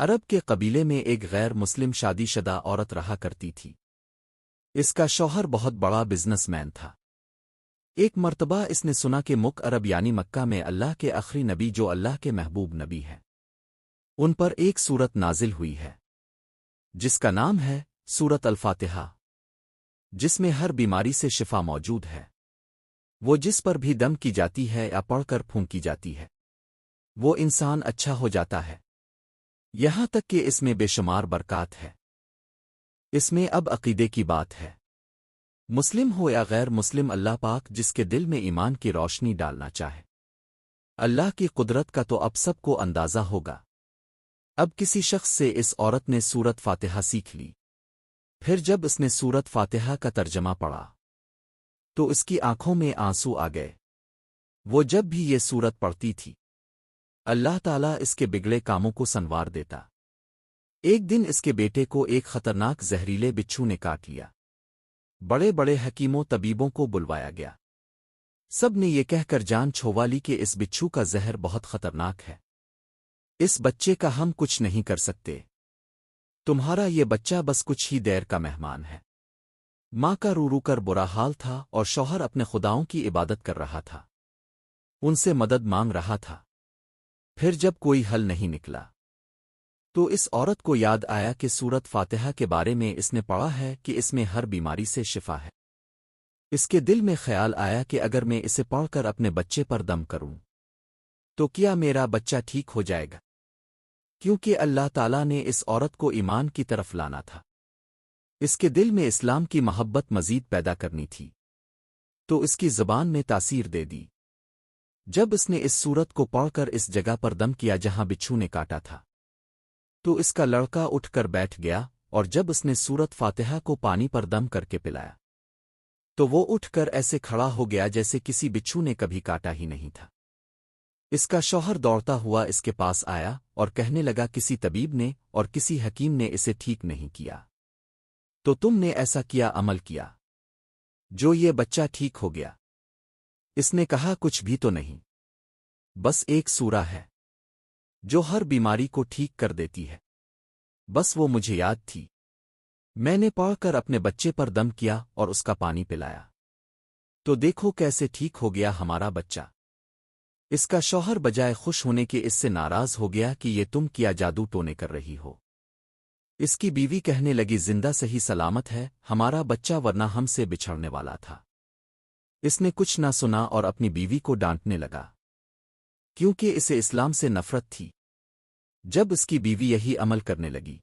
عرب کے قبیلے میں ایک غیر مسلم شادی شدہ عورت رہا کرتی تھی۔ اس کا شوہر بہت بڑا بزنس مین تھا۔ ایک مرتبہ اس نے سنا کہ عرب یعنی مکہ میں اللہ کے آخری نبی جو اللہ کے محبوب نبی ہیں، ان پر ایک سورت نازل ہوئی ہے جس کا نام ہے سورت الفاتحہ، جس میں ہر بیماری سے شفا موجود ہے۔ وہ جس پر بھی دم کی جاتی ہے یا پڑھ کر پھونکی جاتی ہے، وہ انسان اچھا ہو جاتا ہے، یہاں تک کہ اس میں بے شمار برکات ہے۔ اس میں اب عقیدے کی بات ہے، مسلم ہو یا غیر مسلم، اللہ پاک جس کے دل میں ایمان کی روشنی ڈالنا چاہے۔ اللہ کی قدرت کا تو اب سب کو اندازہ ہوگا۔ اب کسی شخص سے اس عورت نے سورت فاتحہ سیکھ لی، پھر جب اس نے سورت فاتحہ کا ترجمہ پڑھا تو اس کی آنکھوں میں آنسو آ گئے۔ وہ جب بھی یہ سورت پڑھتی تھی، اللہ تعالیٰ اس کے بگڑے کاموں کو سنوار دیتا۔ ایک دن اس کے بیٹے کو ایک خطرناک زہریلے بچھو نے کاٹ لیا۔ بڑے بڑے حکیموں طبیبوں کو بلوایا گیا، سب نے یہ کہہ کر جان چھوڑوا لی کہ اس بچھو کا زہر بہت خطرناک ہے، اس بچے کا ہم کچھ نہیں کر سکتے، تمہارا یہ بچہ بس کچھ ہی دیر کا مہمان ہے۔ ماں کا رو رو کر برا حال تھا اور شوہر اپنے خداؤں کی عبادت کر رہا تھا، ان سے مدد مانگ رہا تھا۔ پھر جب کوئی حل نہیں نکلا تو اس عورت کو یاد آیا کہ سورت فاتحہ کے بارے میں اس نے پڑھا ہے کہ اس میں ہر بیماری سے شفا ہے۔ اس کے دل میں خیال آیا کہ اگر میں اسے پڑھ کر اپنے بچے پر دم کروں تو کیا میرا بچہ ٹھیک ہو جائے گا؟ کیونکہ اللہ تعالیٰ نے اس عورت کو ایمان کی طرف لانا تھا، اس کے دل میں اسلام کی محبت مزید پیدا کرنی تھی، تو اس کی زبان میں تاثیر دے دی۔ جب اس نے اس سورت کو پڑھ کر اس جگہ پر دم کیا جہاں بچھو نے کاٹا تھا، تو اس کا لڑکا اٹھ کر بیٹھ گیا، اور جب اس نے سورت فاتحہ کو پانی پر دم کر کے پلایا تو وہ اٹھ کر ایسے کھڑا ہو گیا جیسے کسی بچھو نے کبھی کاٹا ہی نہیں تھا۔ اس کا شوہر دوڑتا ہوا اس کے پاس آیا اور کہنے لگا کسی طبیب نے اور کسی حکیم نے اسے ٹھیک نہیں کیا، تو تم نے ایسا کیا عمل کیا جو یہ بچہ ٹھیک ہو گیا؟ اس نے کہا کچھ بھی تو نہیں، بس ایک سورہ ہے جو ہر بیماری کو ٹھیک کر دیتی ہے، بس وہ مجھے یاد تھی، میں نے پڑھ کر اپنے بچے پر دم کیا اور اس کا پانی پلایا، تو دیکھو کیسے ٹھیک ہو گیا ہمارا بچہ۔ اس کا شوہر بجائے خوش ہونے کے اس سے ناراض ہو گیا کہ یہ تم کیا جادو ٹونے کر رہی ہو۔ اس کی بیوی کہنے لگی زندہ صحیح سلامت ہے ہمارا بچہ، ورنہ ہم سے بچھڑنے والا تھا۔ اس نے کچھ نہ سنا اور اپنی بیوی کو ڈانٹنے لگا، کیونکہ اسے اسلام سے نفرت تھی۔ جب اس کی بیوی یہی عمل کرنے لگی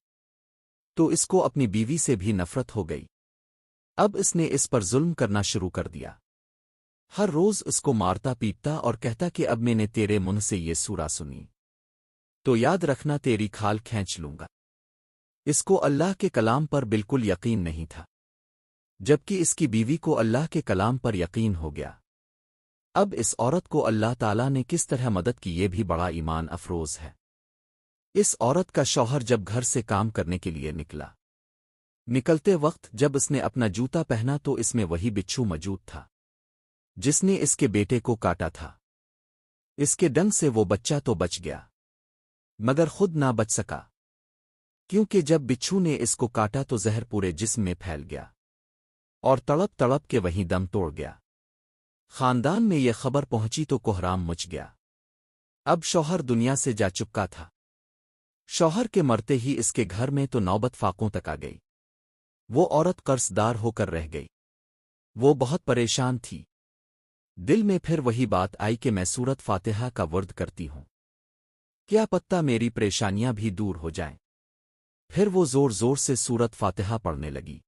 تو اس کو اپنی بیوی سے بھی نفرت ہو گئی۔ اب اس نے اس پر ظلم کرنا شروع کر دیا، ہر روز اس کو مارتا پیٹتا اور کہتا کہ اب میں نے تیرے منہ سے یہ سورہ سنی تو یاد رکھنا تیری کھال کھینچ لوں گا۔ اس کو اللہ کے کلام پر بالکل یقین نہیں تھا، جبکہ اس کی بیوی کو اللہ کے کلام پر یقین ہو گیا۔ اب اس عورت کو اللہ تعالیٰ نے کس طرح مدد کی یہ بھی بڑا ایمان افروز ہے۔ اس عورت کا شوہر جب گھر سے کام کرنے کے لیے نکلتے وقت جب اس نے اپنا جوتا پہنا تو اس میں وہی بچھو موجود تھا جس نے اس کے بیٹے کو کاٹا تھا۔ اس کے ڈنگ سے وہ بچہ تو بچ گیا مگر خود نہ بچ سکا، کیونکہ جب بچھو نے اس کو کاٹا تو زہر پورے جسم میں پھیل گیا اور تڑپ تڑپ کے وہیں دم توڑ گیا۔ خاندان میں یہ خبر پہنچی تو کوہرام مچ گیا۔ اب شوہر دنیا سے جا چکا تھا۔ شوہر کے مرتے ہی اس کے گھر میں تو نوبت فاقوں تک آ گئی۔ وہ عورت قرض دار ہو کر رہ گئی، وہ بہت پریشان تھی۔ دل میں پھر وہی بات آئی کہ میں سورت فاتحہ کا ورد کرتی ہوں، کیا پتہ میری پریشانیاں بھی دور ہو جائیں۔ پھر وہ زور زور سے سورت فاتحہ پڑھنے لگی،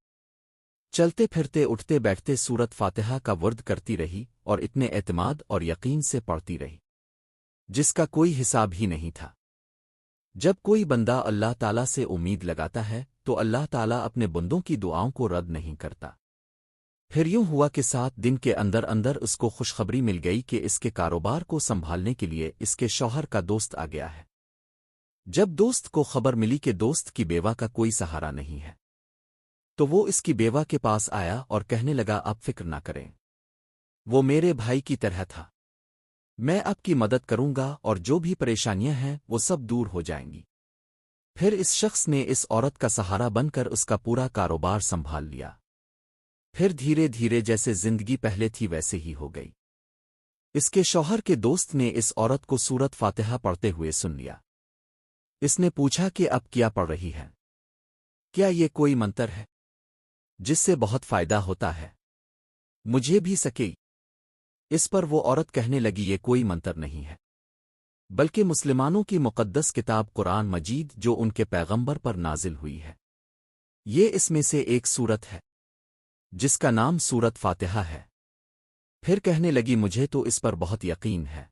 چلتے پھرتے اٹھتے بیٹھتے سورت فاتحہ کا ورد کرتی رہی اور اتنے اعتماد اور یقین سے پڑھتی رہی جس کا کوئی حساب ہی نہیں تھا۔ جب کوئی بندہ اللہ تعالیٰ سے امید لگاتا ہے تو اللہ تعالیٰ اپنے بندوں کی دعاؤں کو رد نہیں کرتا۔ پھر یوں ہوا کہ 7 دن کے اندر اندر اس کو خوشخبری مل گئی کہ اس کے کاروبار کو سنبھالنے کے لیے اس کے شوہر کا دوست آ گیا ہے۔ جب دوست کو خبر ملی کہ دوست کی بیوہ کا کوئی سہارا نہیں ہے تو وہ اس کی بیوہ کے پاس آیا اور کہنے لگا اب فکر نہ کریں، وہ میرے بھائی کی طرح تھا، میں آپ کی مدد کروں گا اور جو بھی پریشانیاں ہیں وہ سب دور ہو جائیں گی۔ پھر اس شخص نے اس عورت کا سہارا بن کر اس کا پورا کاروبار سنبھال لیا۔ پھر دھیرے دھیرے جیسے زندگی پہلے تھی ویسے ہی ہو گئی۔ اس کے شوہر کے دوست نے اس عورت کو سورت فاتحہ پڑھتے ہوئے سن لیا۔ اس نے پوچھا کہ اب کیا پڑھ رہی ہے؟ کیا یہ کوئی منتر ہے جس سے بہت فائدہ ہوتا ہے؟ مجھے بھی سکے۔ اس پر وہ عورت کہنے لگی یہ کوئی منتر نہیں ہے، بلکہ مسلمانوں کی مقدس کتاب قرآن مجید جو ان کے پیغمبر پر نازل ہوئی ہے، یہ اس میں سے ایک سورت ہے جس کا نام سورت فاتحہ ہے۔ پھر کہنے لگی مجھے تو اس پر بہت یقین ہے،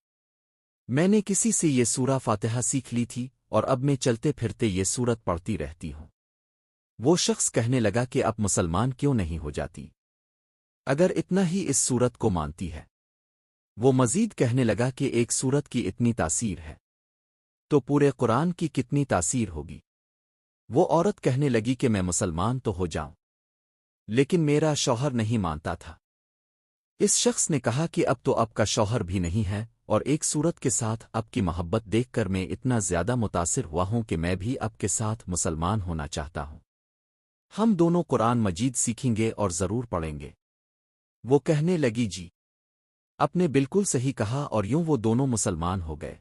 میں نے کسی سے یہ سورہ فاتحہ سیکھ لی تھی اور اب میں چلتے پھرتے یہ سورت پڑھتی رہتی ہوں۔ وہ شخص کہنے لگا کہ اب مسلمان کیوں نہیں ہو جاتی اگر اتنا ہی اس سورت کو مانتی ہے؟ وہ مزید کہنے لگا کہ ایک سورت کی اتنی تاثیر ہے تو پورے قرآن کی کتنی تاثیر ہوگی؟ وہ عورت کہنے لگی کہ میں مسلمان تو ہو جاؤں لیکن میرا شوہر نہیں مانتا تھا۔ اس شخص نے کہا کہ اب تو آپ کا شوہر بھی نہیں ہے اور ایک سورت کے ساتھ اب کی محبت دیکھ کر میں اتنا زیادہ متاثر ہوا ہوں کہ میں بھی اب کے ساتھ مسلمان ہونا چاہتا ہوں۔ ہم دونوں قرآن مجید سیکھیں گے اور ضرور پڑھیں گے۔ وہ کہنے لگی جی، آپ نے بالکل صحیح کہا، اور یوں وہ دونوں مسلمان ہو گئے۔